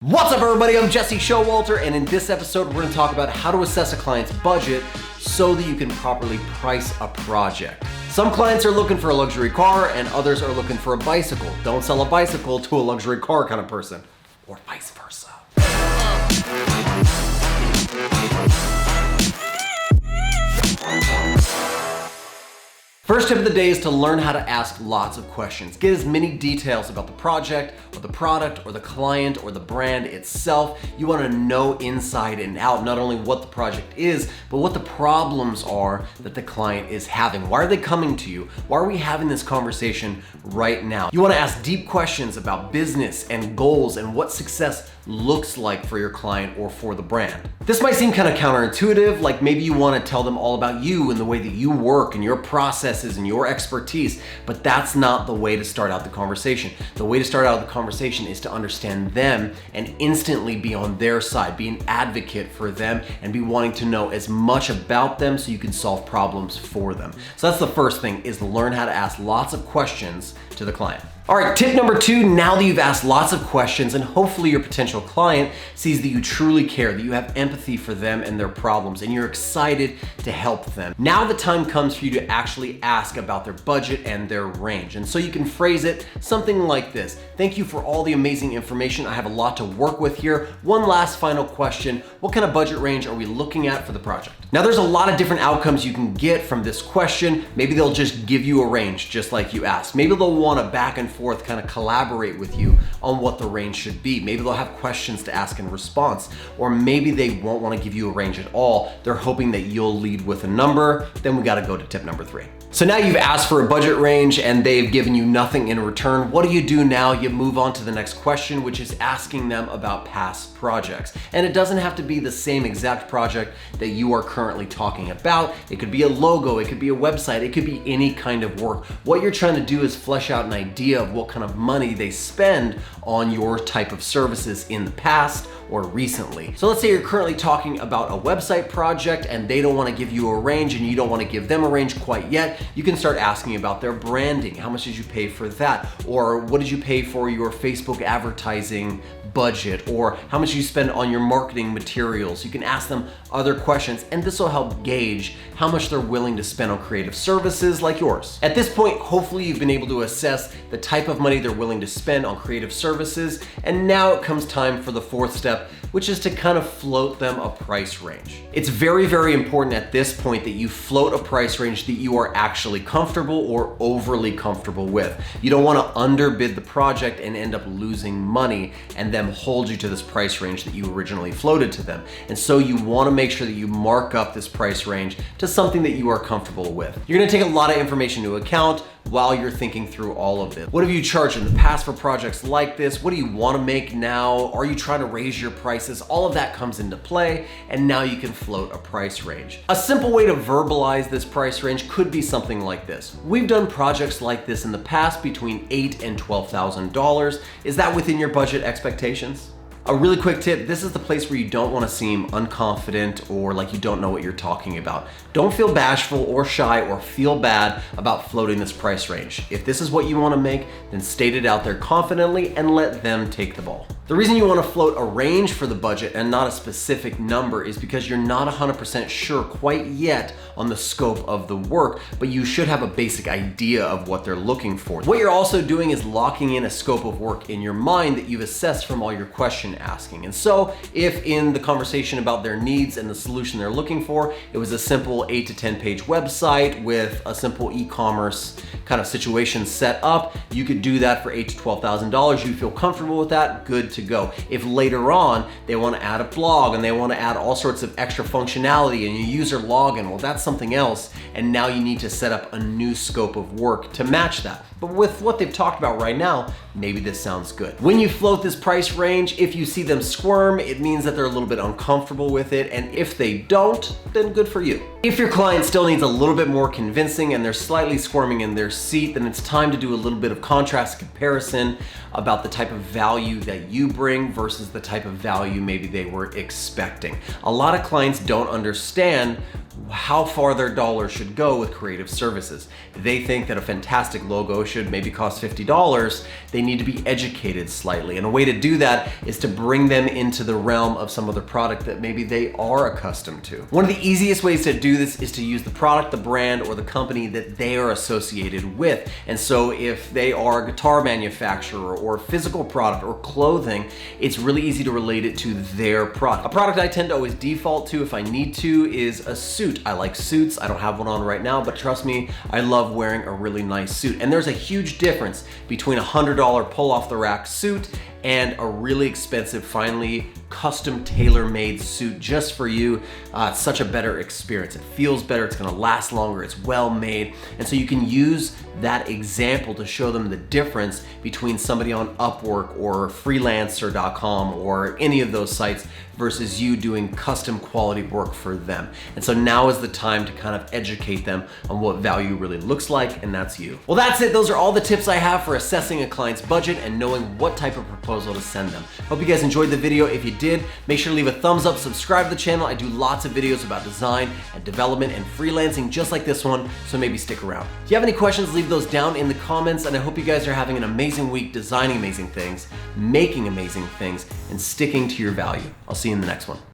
What's up everybody, I'm Jesse Showalter, and in this episode we're going to talk about how to assess a client's budget so that you can properly price a project. Some clients are looking for a luxury car and others are looking for a bicycle. Don't sell a bicycle to a luxury car kind of person, or vice versa. First tip of the day is to learn how to ask lots of questions. Get as many details about the project or the product or the client or the brand itself. You want to know inside and out not only what the project is, but what the problems are that the client is having. Why are they coming to you? Why are we having this conversation right now? You want to ask deep questions about business and goals and what success looks like for your client or for the brand. This might seem kind of counterintuitive, like maybe you want to tell them all about you and the way that you work and your processes and your expertise, but that's not the way to start out the conversation. The way to start out the conversation is to understand them and instantly be on their side, be an advocate for them and be wanting to know as much about them so you can solve problems for them. So that's the first thing, is to learn how to ask lots of questions to the client. All right, tip number 2, now that you've asked lots of questions and hopefully your potential client sees that you truly care, that you have empathy for them and their problems, and you're excited to help them. Now the time comes for you to actually ask about their budget and their range. And so you can phrase it something like this: thank you for all the amazing information. I have a lot to work with here. One last final question. What kind of budget range are we looking at for the project? Now there's a lot of different outcomes you can get from this question. Maybe they'll just give you a range just like you asked. Maybe they'll want to back and forth kind of collaborate with you on what the range should be. Maybe they'll have questions to ask in response, or maybe they won't want to give you a range at all. They're hoping that you'll lead with a number. Then we got to go to tip number 3. So now you've asked for a budget range and they've given you nothing in return. What do you do now? You move on to the next question, which is asking them about past projects. And it doesn't have to be the same exact project that you are currently talking about. It could be a logo, it could be a website, it could be any kind of work. What you're trying to do is flesh out an idea of what kind of money they spend on your type of services in the past or recently. So let's say you're currently talking about a website project and they don't want to give you a range and you don't want to give them a range quite yet. You can start asking about their branding. How much did you pay for that? Or what did you pay for your Facebook advertising budget? Or how much you spend on your marketing materials? You can ask them other questions, and this will help gauge how much they're willing to spend on creative services like yours. At this point, hopefully you've been able to assess the type of money they're willing to spend on creative services, and now it comes time for the 4th step, which is to kind of float them a price range. It's very, very important at this point that you float a price range that you are actually comfortable or overly comfortable with. You don't want to underbid the project and end up losing money and them hold you to this price range that you originally floated to them. And so you want to make sure that you mark up this price range to something that you are comfortable with. You're going to take a lot of information into account while you're thinking through all of this. What have you charged in the past for projects like this? What do you want to make now? Are you trying to raise your prices? All of that comes into play, and now you can float a price range. A simple way to verbalize this price range could be something like this: we've done projects like this in the past between $8,000 and $12,000. Is that within your budget expectations? A really quick tip, this is the place where you don't want to seem unconfident or like you don't know what you're talking about. Don't feel bashful or shy or feel bad about floating this price range. If this is what you want to make, then state it out there confidently and let them take the ball. The reason you want to float a range for the budget and not a specific number is because you're not 100% sure quite yet on the scope of the work, but you should have a basic idea of what they're looking for. What you're also doing is locking in a scope of work in your mind that you've assessed from all your question asking. And so if in the conversation about their needs and the solution they're looking for, it was a simple 8 to 10 page website with a simple e-commerce kind of situation set up, you could do that for $8,000 to $12,000. You feel comfortable with that, good to go. If later on they want to add a blog and they want to add all sorts of extra functionality and a user login, well, that's something else, and now you need to set up a new scope of work to match that. But with what they've talked about right now, maybe this sounds good. When you float this price range, if you see them squirm, it means that they're a little bit uncomfortable with it, and if they don't, then good for you. If your client still needs a little bit more convincing and they're slightly squirming in their seat, then it's time to do a little bit of contrast comparison about the type of value that you bring versus the type of value maybe they were expecting. A lot of clients don't understand how far their dollar should go with creative services. If they think that a fantastic logo should maybe cost $50, they need to be educated slightly. And a way to do that is to bring them into the realm of some other product that maybe they are accustomed to. One of the easiest ways to do this is to use the product, the brand, or the company that they are associated with. And so if they are a guitar manufacturer or physical product or clothing, it's really easy to relate it to their product. A product I tend to always default to if I need to is a suit. I like suits. I don't have one on right now, but trust me, I love wearing a really nice suit. And there's a huge difference between a $100 pull off the rack suit and a really expensive, finely custom tailor-made suit just for you. It's such a better experience. It feels better, it's gonna last longer, it's well made. And so you can use that example to show them the difference between somebody on Upwork or freelancer.com or any of those sites versus you doing custom quality work for them. And so now is the time to kind of educate them on what value really looks like, and that's you. Well, that's it. Those are all the tips I have for assessing a client's budget and knowing what type of proposal to send them. Hope you guys enjoyed the video. If you did, make sure to leave a thumbs up, subscribe to the channel. I do lots of videos about design and development and freelancing just like this one, so maybe stick around. If you have any questions, leave those down in the comments, and I hope you guys are having an amazing week designing amazing things, making amazing things, and sticking to your value. I'll see you in the next one.